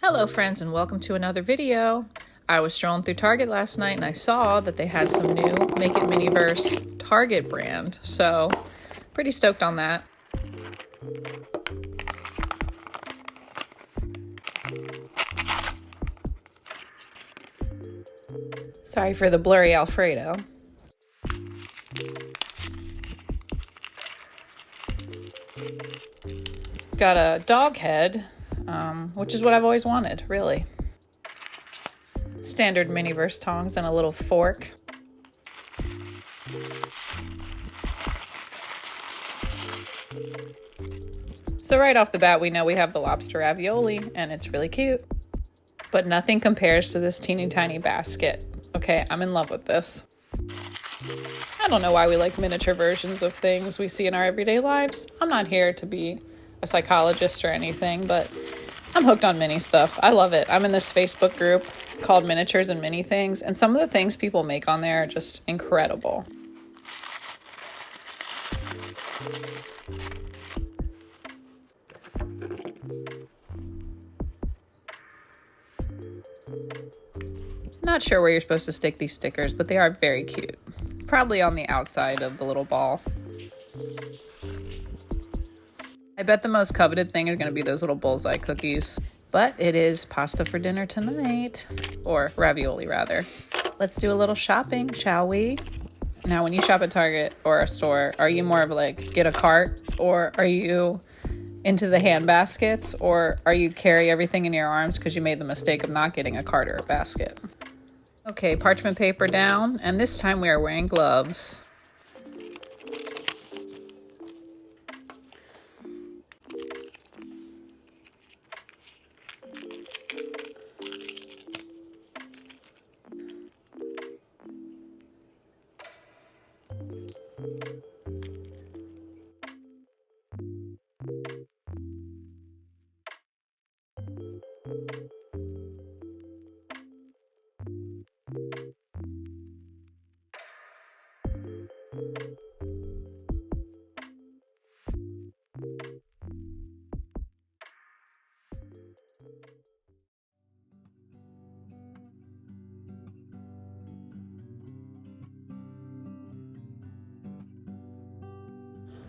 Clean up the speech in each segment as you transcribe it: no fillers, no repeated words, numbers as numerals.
Hello friends, and welcome to another video. I was strolling through Target last night and I saw that they had some new Make It Miniverse Target brand, so pretty stoked on that. Sorry for the blurry Alfredo. Got a dog head, which is what I've always wanted, really. Standard Miniverse tongs and a little fork. So right off the bat, we know we have the lobster ravioli, and it's really cute. But nothing compares to this teeny tiny basket. Okay, I'm in love with this. I don't know why we like miniature versions of things we see in our everyday lives. I'm not here to be a psychologist or anything, but I'm hooked on mini stuff. I love it. I'm in this Facebook group called Miniatures and Mini Things, and some of the things people make on there are just incredible. Not sure where you're supposed to stick these stickers, but they are very cute. Probably on the outside of the little ball. I bet the most coveted thing is going to be those little bullseye cookies. But it is pasta for dinner tonight. Or ravioli, rather. Let's do a little shopping, shall we? Now, when you shop at Target or a store, are you more of like, get a cart? Or are you into the hand baskets? Or are you carry everything in your arms because you made the mistake of not getting a cart or a basket? Okay, parchment paper down, and this time we are wearing gloves.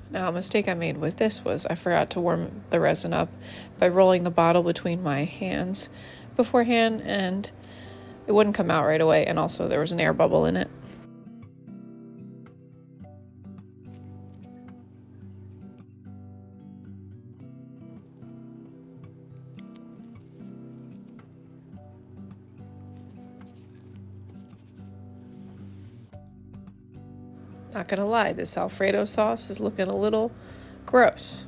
Now, a mistake I made with this was I forgot to warm the resin up by rolling the bottle between my hands beforehand, and it wouldn't come out right away, and also there was an air bubble in it. Not gonna lie, this Alfredo sauce is looking a little gross.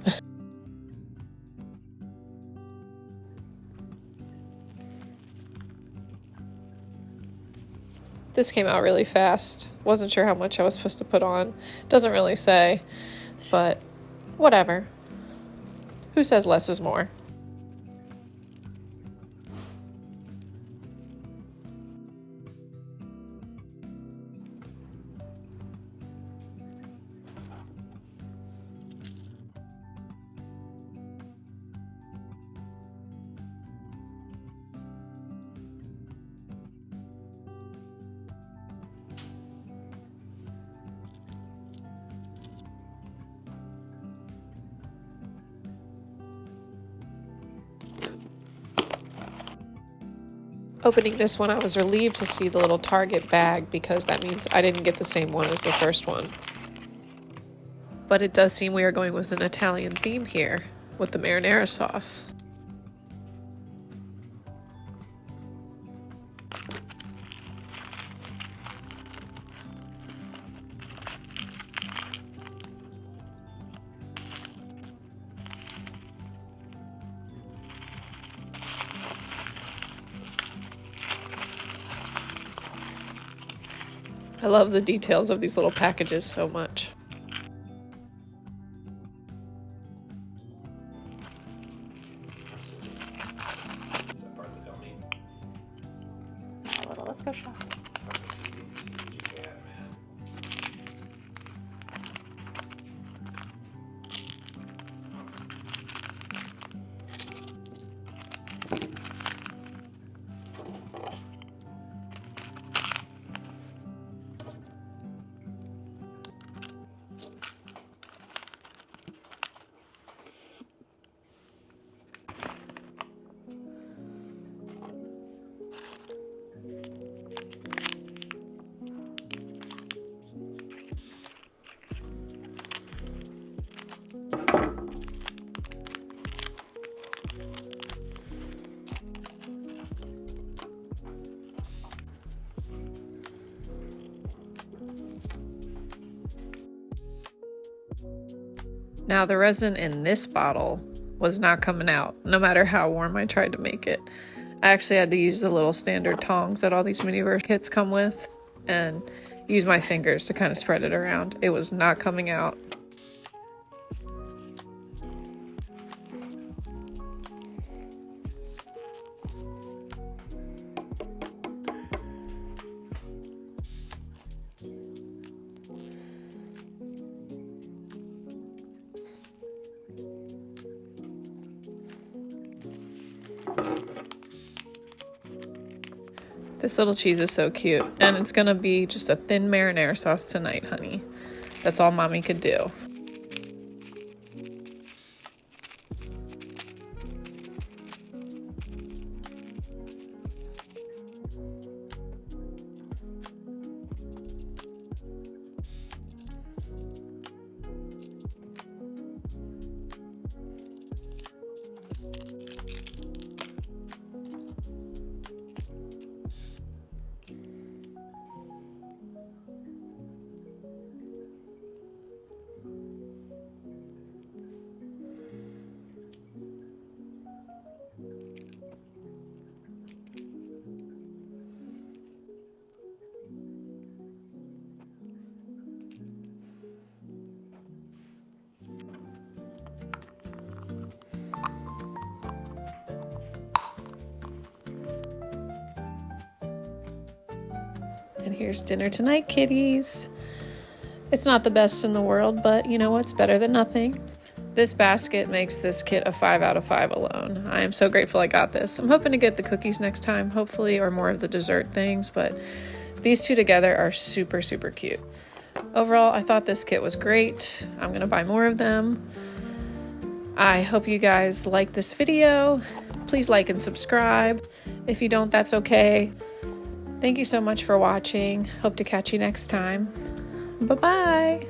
This came out really fast. Wasn't sure how much I was supposed to put on. Doesn't really say, but whatever. Who says less is more? Opening this one, I was relieved to see the little Target bag because that means I didn't get the same one as the first one. But it does seem we are going with an Italian theme here with the marinara sauce. I love the details of these little packages so much. Let's go shop. Now the resin in this bottle was not coming out, no matter how warm I tried to make it. I actually had to use the little standard tongs that all these mini kits come with and use my fingers to kind of spread it around. It was not coming out. This little cheese is so cute, and it's gonna be just a thin marinara sauce tonight, honey. That's all mommy could do. And here's dinner tonight, kitties. It's not the best in the world, but you know what's better than nothing? This basket makes this kit a 5 out of 5 alone. I am so grateful I got this. I'm hoping to get the cookies next time, hopefully, or more of the dessert things, but these two together are super, super cute. Overall, I thought this kit was great. I'm gonna buy more of them. I hope you guys like this video. Please like and subscribe. If you don't, that's okay. Thank you so much for watching. Hope to catch you next time. Bye-bye.